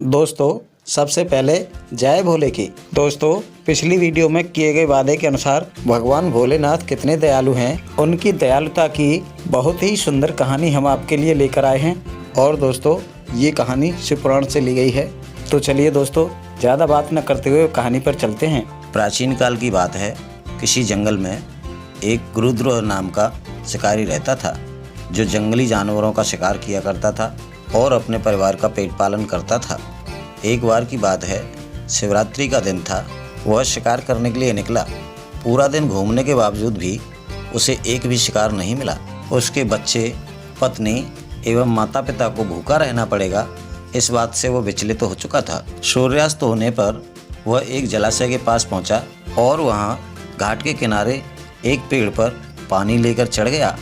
दोस्तों, सबसे पहले जय भोले की। दोस्तों, पिछली वीडियो में किए गए वादे के अनुसार भगवान भोलेनाथ कितने दयालु हैं, उनकी दयालुता की बहुत ही सुंदर कहानी हम आपके लिए लेकर आए हैं। और दोस्तों, ये कहानी शिव पुराण से ली गई है। तो चलिए दोस्तों, ज़्यादा बात न करते हुए कहानी पर चलते हैं। प्राचीन काल की बात है। किसी जंगल में एक रुद्र नाम का शिकारी रहता था, जो जंगली जानवरों का शिकार किया करता था और अपने परिवार का पेट पालन करता था। एक बार की बात है, शिवरात्रि का दिन था। वह शिकार करने के लिए निकला। पूरा दिन घूमने के बावजूद भी उसे एक भी शिकार नहीं मिला। उसके बच्चे, पत्नी एवं माता पिता को भूखा रहना पड़ेगा, इस बात से वो विचलित हो चुका था। सूर्यास्त होने पर वह एक जलाशय के पास पहुंचा और वहां घाट के किनारे एक पेड़ पर पानी लेकर चढ़ गया,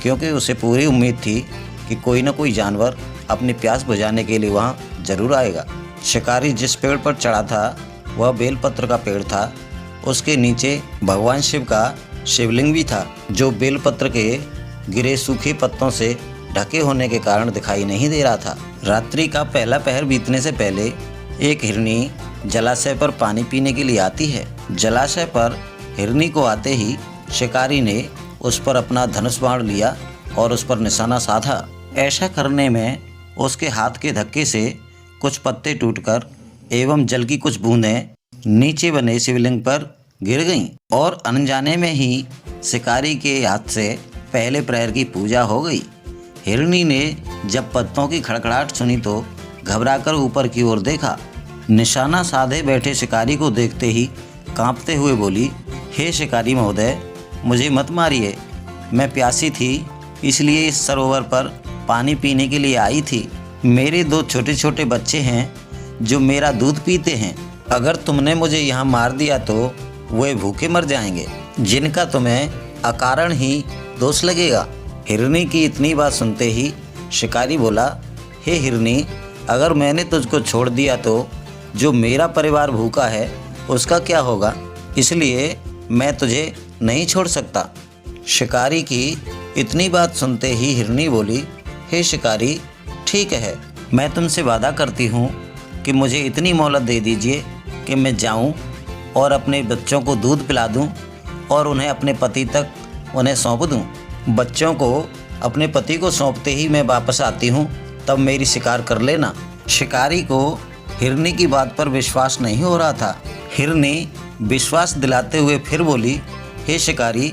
क्योंकि उसे पूरी उम्मीद थी कि कोई न कोई जानवर अपनी प्यास बुझाने के लिए वहां जरूर आएगा। शिकारी जिस पेड़ पर चढ़ा था वह बेलपत्र का पेड़ था। उसके नीचे भगवान शिव का शिवलिंग भी था, जो बेलपत्र के गिरे सूखे पत्तों से ढके होने के कारण दिखाई नहीं दे रहा था। रात्रि का पहला पहर बीतने से पहले एक हिरनी जलाशय पर पानी पीने के लिए आती है। जलाशय पर हिरनी को आते ही शिकारी ने उस पर अपना धनुष बाण लिया और उस पर निशाना साधा। ऐसा करने में उसके हाथ के धक्के से कुछ पत्ते टूटकर एवं जल की कुछ बूंदें नीचे बने शिवलिंग पर गिर गईं और अनजाने में ही शिकारी के हाथ से पहले प्रहर की पूजा हो गई। हिरनी ने जब पत्तों की खड़खड़ाहट सुनी तो घबराकर ऊपर की ओर देखा। निशाना साधे बैठे शिकारी को देखते ही कांपते हुए बोली, हे शिकारी महोदय, मुझे मत मारिए। मैं प्यासी थी, इसलिए इस सरोवर पर पानी पीने के लिए आई थी। मेरे 2 छोटे छोटे बच्चे हैं जो मेरा दूध पीते हैं। अगर तुमने मुझे यहाँ मार दिया तो वे भूखे मर जाएंगे, जिनका तुम्हें अकारण ही दोष लगेगा। हिरनी की इतनी बात सुनते ही शिकारी बोला, हे हिरनी, अगर मैंने तुझको छोड़ दिया तो जो मेरा परिवार भूखा है उसका क्या होगा, इसलिए मैं तुझे नहीं छोड़ सकता। शिकारी की इतनी बात सुनते ही हिरनी बोली, हे शिकारी, ठीक है, मैं तुमसे वादा करती हूँ कि मुझे इतनी मोहलत दे दीजिए कि मैं जाऊँ और अपने बच्चों को दूध पिला दूँ और उन्हें अपने पति तक उन्हें सौंप दूँ। बच्चों को अपने पति को सौंपते ही मैं वापस आती हूँ, तब मेरी शिकार कर लेना। शिकारी को हिरनी की बात पर विश्वास नहीं हो रहा था। हिरनी विश्वास दिलाते हुए फिर बोली, हे शिकारी,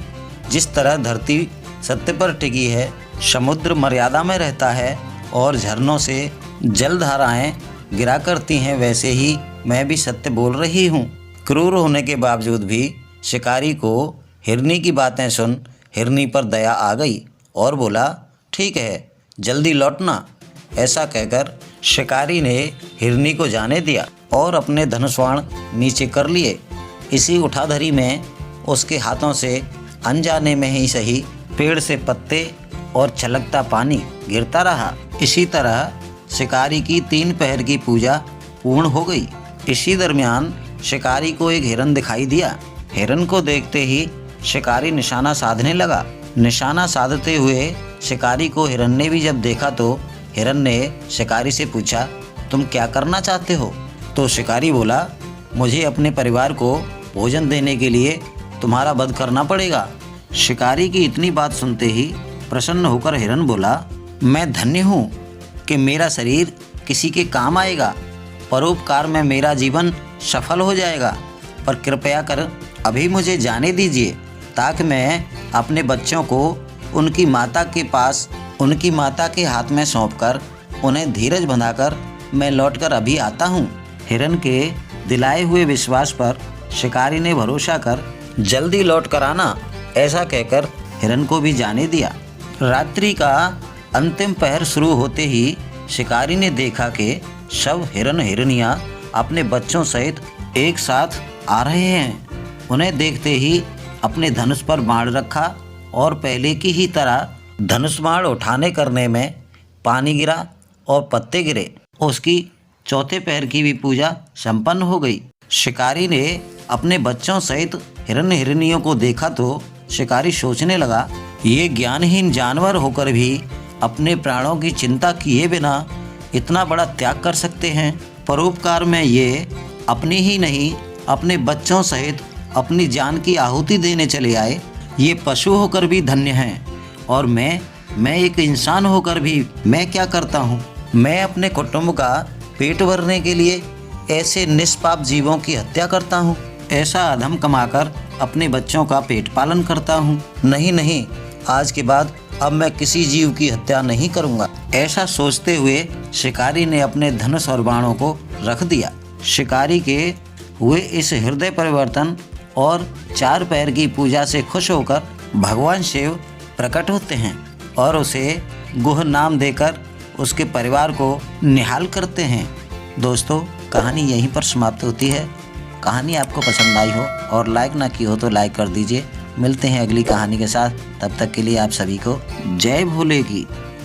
जिस तरह धरती सत्य पर टिकी है, समुद्र मर्यादा में रहता है और झरनों से जलधाराएं गिरा करती हैं, वैसे ही मैं भी सत्य बोल रही हूँ। क्रूर होने के बावजूद भी शिकारी को हिरनी की बातें सुन हिरनी पर दया आ गई और बोला, ठीक है, जल्दी लौटना। ऐसा कहकर शिकारी ने हिरनी को जाने दिया और अपने धनुष बाण नीचे कर लिए। इसी उठाधरी में उसके हाथों से अनजाने में ही सही पेड़ से पत्ते और छलकता पानी गिरता रहा। इसी तरह शिकारी की 3 पहर की पूजा पूर्ण हो गई। इसी दरमियान शिकारी को एक हिरन दिखाई दिया। हिरन को देखते ही शिकारी निशाना साधने लगा। निशाना साधते हुए शिकारी को हिरन ने भी जब देखा तो हिरन ने शिकारी से पूछा, तुम क्या करना चाहते हो? तो शिकारी बोला, मुझे अपने परिवार को भोजन देने के लिए तुम्हारा वध करना पड़ेगा। शिकारी की इतनी बात सुनते ही प्रसन्न होकर हिरन बोला, मैं धन्य हूँ कि मेरा शरीर किसी के काम आएगा। परोपकार में मेरा जीवन सफल हो जाएगा, पर कृपया कर अभी मुझे जाने दीजिए, ताकि मैं अपने बच्चों को उनकी माता के पास, उनकी माता के हाथ में सौंपकर उन्हें धीरज बंधाकर मैं लौटकर अभी आता हूँ। हिरन के दिलाए हुए विश्वास पर शिकारी ने भरोसा कर जल्दी लौट कर आना, ऐसा कहकर हिरन को भी जाने दिया। रात्रि का अंतिम पहर शुरू होते ही शिकारी ने देखा कि सब हिरन हिरनियाँ अपने बच्चों सहित एक साथ आ रहे हैं। उन्हें देखते ही अपने धनुष पर बाण रखा और पहले की ही तरह धनुष बाण उठाने करने में पानी गिरा और पत्ते गिरे। उसकी चौथे पहर की भी पूजा संपन्न हो गई। शिकारी ने अपने बच्चों सहित हिरन हिरनियों को देखा तो शिकारी सोचने लगा, ये ज्ञानहीन जानवर होकर भी अपने प्राणों की चिंता किए बिना इतना बड़ा त्याग कर सकते हैं। परोपकार में ये अपनी ही नहीं अपने बच्चों सहित अपनी जान की आहुति देने चले आए। ये पशु होकर भी धन्य हैं। और मैं एक इंसान होकर भी मैं क्या करता हूँ? मैं अपने कुटुंब का पेट भरने के लिए ऐसे निष्पाप जीवों की हत्या करता हूँ। ऐसा अधम कमाकर अपने बच्चों का पेट पालन करता हूँ। नहीं, आज के बाद अब मैं किसी जीव की हत्या नहीं करूँगा। ऐसा सोचते हुए शिकारी ने अपने धनुष और बाणों को रख दिया। शिकारी के हुए इस हृदय परिवर्तन और 4 पैर की पूजा से खुश होकर भगवान शिव प्रकट होते हैं और उसे गुह नाम देकर उसके परिवार को निहाल करते हैं। दोस्तों, कहानी यहीं पर समाप्त होती है। कहानी आपको पसंद आई हो और लाइक ना की हो तो लाइक कर दीजिए। मिलते हैं अगली कहानी के साथ। तब तक के लिए आप सभी को जय भोले की।